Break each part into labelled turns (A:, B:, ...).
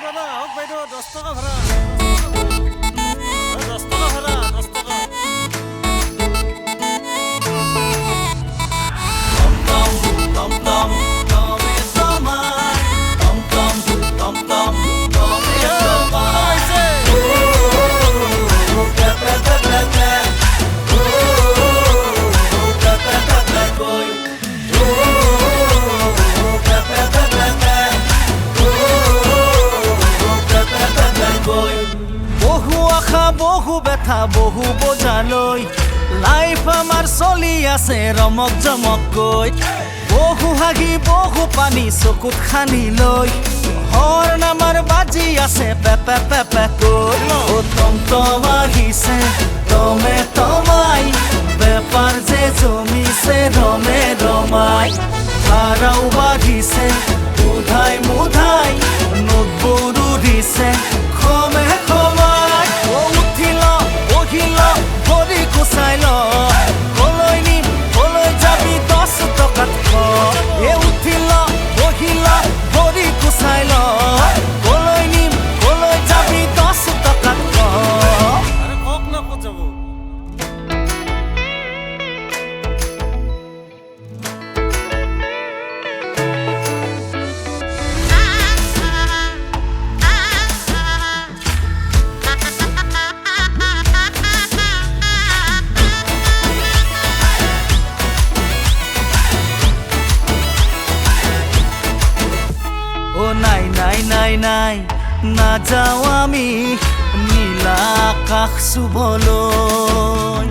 A: দাদা হওক বাইদেউ 10 টকা ভাড়া 10 টকা ভাড়া 10 টকা টম টম টমে সমাই টম টম টম টম টমে সমাই বহু ব্যথা বহু বোঝালৈ লাইফ আমার চলি আছে রমক জমককৈ বহু হাগি বহু পানী চকুত খানি লৈ হৰ্ণ আমাৰ বাজি আছে পেপে পেপে কৈ ও টমটম আহিছে টমে টমাই বেপাৰ যে জমিছে ৰমে ৰমাই ভাড়াও বাঢ়িছে মুধাই মুধাই নোটবোৰো দিছে খমে খমাই চাই ল কলৈ নিম কলৈ যাবি 10 টকাত এ উঠিল বহিল ভৰি কুচাই ল কলৈ নিম কলৈ যাবি 10 টকাত আরে কক না কত যাব নাই নাই না যাও আমি নীলা আকাশ চুবলৈ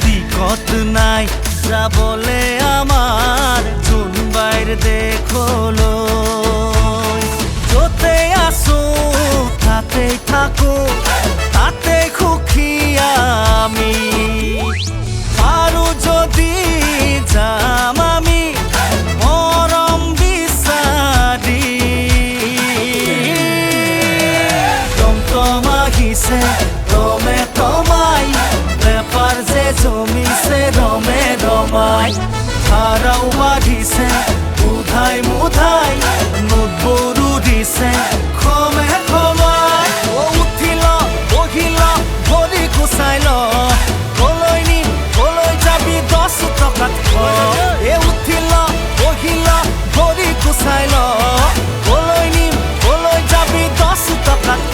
A: দিকত নাই যাবলে আমাৰ জোনবাইৰ দেশলৈ য'তে আছো তাতেই থাকো তাতেই সুখী আমি আৰু যদি যাম আমি মৰম বিচাৰি টমে টমাই বেপাৰ যে জমিছে ৰমে ৰমাই ভাড়াও বাঢ়িছে মুধাই মুধাই নোটবোৰো দিছে খমে খমাই ও উঠিল বহিল ভৰি কুচাই ল কলৈ নিম কলৈ যাবি 10 টকাত এ উঠিল বহিল ভৰি কুচাই ল কলৈ নিম কলৈ যাবি 10 টকাত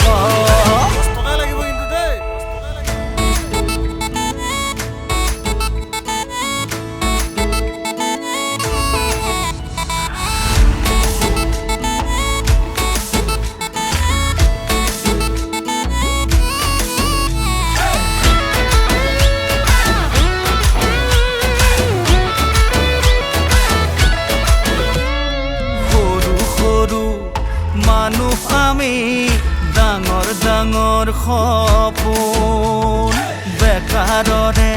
A: মানুহ আমি ডাঙৰ ডাঙৰ সপোন বেকাৰৰে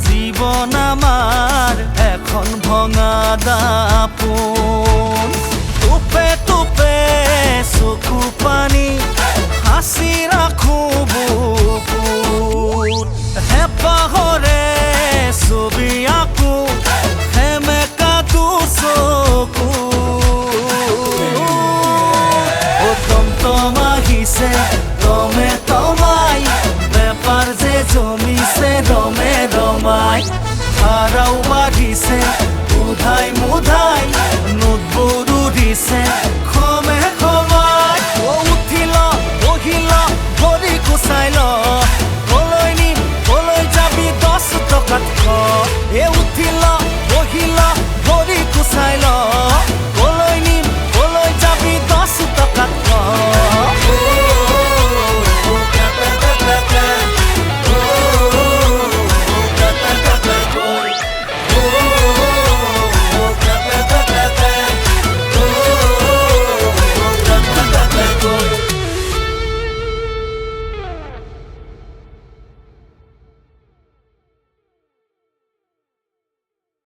A: জীৱন আমাৰ এখন ভঙা দাপোন টোপে টোপে চকু পানী হাসি ৰাখো বুকুত হেঁপাহৰে ছবি আঁকো সেমেকাটো চকু টমে টমাই বেপাৰ যে জমিছে ৰমে ৰমাই ভাড়াও বাঢ়িছে মুধাই মুধাই নোটবোৰো দিছে